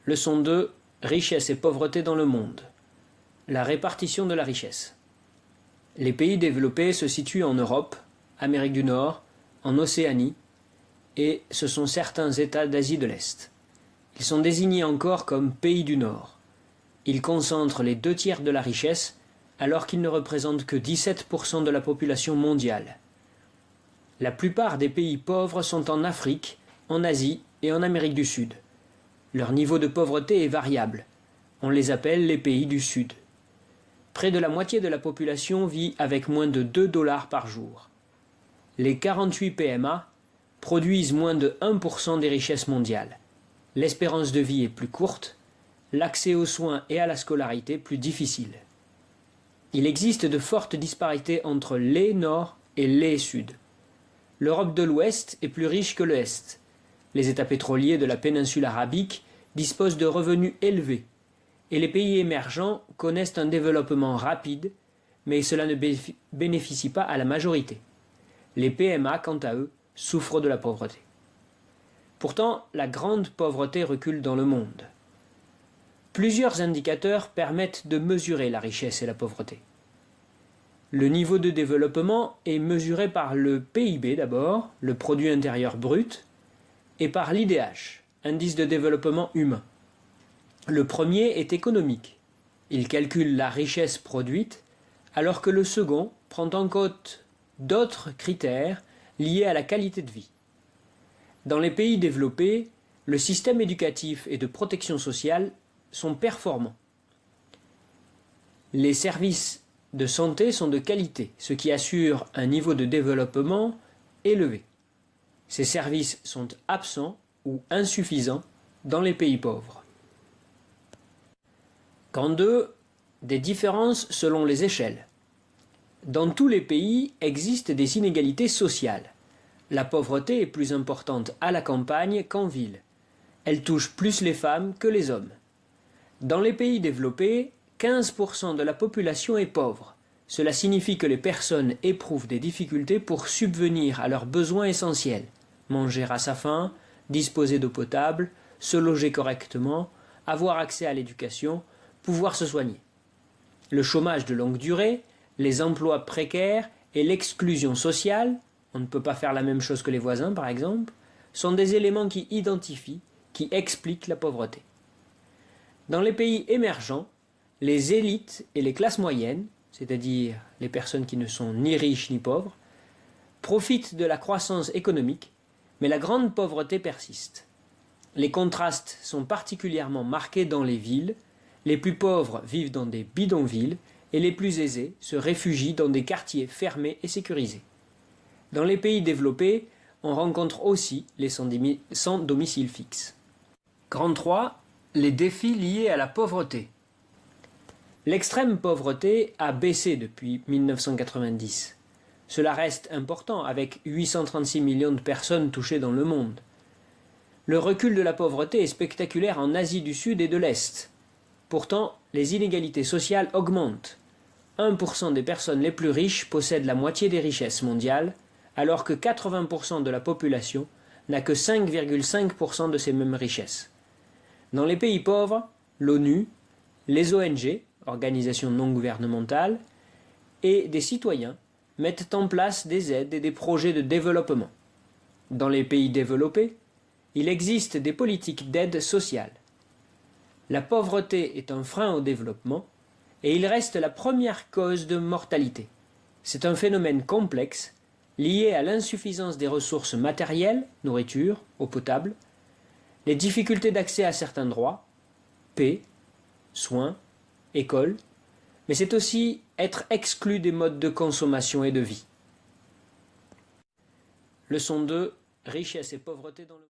Leçon 2. Richesse et pauvreté dans le monde. La répartition de la richesse. Les pays développés se situent en Europe, Amérique du Nord, en Océanie, et ce sont certains États d'Asie de l'Est. Ils sont désignés encore comme pays du Nord. Ils concentrent les 2/3 de la richesse, alors qu'ils ne représentent que 17% de la population mondiale. La plupart des pays pauvres sont en Afrique, en Asie et en Amérique du Sud. Leur niveau de pauvreté est variable. On les appelle les pays du Sud. Près de la moitié de la population vit avec moins de 2 $ par jour. Les 48 PMA produisent moins de 1% des richesses mondiales. L'espérance de vie est plus courte, l'accès aux soins et à la scolarité plus difficile. Il existe de fortes disparités entre les Nord et les Sud. L'Europe de l'Ouest est plus riche que l'Est. Les États pétroliers de la péninsule arabique disposent de revenus élevés, et les pays émergents connaissent un développement rapide, mais cela ne bénéficie pas à la majorité. Les PMA, quant à eux, souffrent de la pauvreté. Pourtant, la grande pauvreté recule dans le monde. Plusieurs indicateurs permettent de mesurer la richesse et la pauvreté. Le niveau de développement est mesuré par le PIB d'abord, le produit intérieur brut, et par l'IDH, indice de développement humain. Le premier est économique. Il calcule la richesse produite, alors que le second prend en compte d'autres critères liés à la qualité de vie. Dans les pays développés, le système éducatif et de protection sociale sont performants. Les services de santé sont de qualité, ce qui assure un niveau de développement élevé. Ces services sont absents ou insuffisants dans les pays pauvres. Grand 2. Des différences selon les échelles. Dans tous les pays existent des inégalités sociales. La pauvreté est plus importante à la campagne qu'en ville. Elle touche plus les femmes que les hommes. Dans les pays développés, 15% de la population est pauvre. Cela signifie que les personnes éprouvent des difficultés pour subvenir à leurs besoins essentiels. Manger à sa faim, disposer d'eau potable, se loger correctement, avoir accès à l'éducation, pouvoir se soigner. Le chômage de longue durée, les emplois précaires et l'exclusion sociale, on ne peut pas faire la même chose que les voisins par exemple, sont des éléments qui identifient, qui expliquent la pauvreté. Dans les pays émergents, les élites et les classes moyennes, c'est-à-dire les personnes qui ne sont ni riches ni pauvres, profitent de la croissance économique, mais la grande pauvreté persiste. Les contrastes sont particulièrement marqués dans les villes, les plus pauvres vivent dans des bidonvilles et les plus aisés se réfugient dans des quartiers fermés et sécurisés. Dans les pays développés, on rencontre aussi les sans domicile fixe. Grand 3. Les défis liés à la pauvreté. L'extrême pauvreté a baissé depuis 1990. Cela reste important avec 836 millions de personnes touchées dans le monde. Le recul de la pauvreté est spectaculaire en Asie du Sud et de l'Est. Pourtant, les inégalités sociales augmentent. 1% des personnes les plus riches possèdent la moitié des richesses mondiales, alors que 80% de la population n'a que 5,5% de ces mêmes richesses. Dans les pays pauvres, l'ONU, les ONG, organisations non gouvernementales, et des citoyens mettent en place des aides et des projets de développement. Dans les pays développés, il existe des politiques d'aide sociale. La pauvreté est un frein au développement et il reste la première cause de mortalité. C'est un phénomène complexe lié à l'insuffisance des ressources matérielles, nourriture, eau potable, les difficultés d'accès à certains droits, paix, soins, école, mais c'est aussi être exclu des modes de consommation et de vie. Leçon 2. Richesse et pauvreté dans le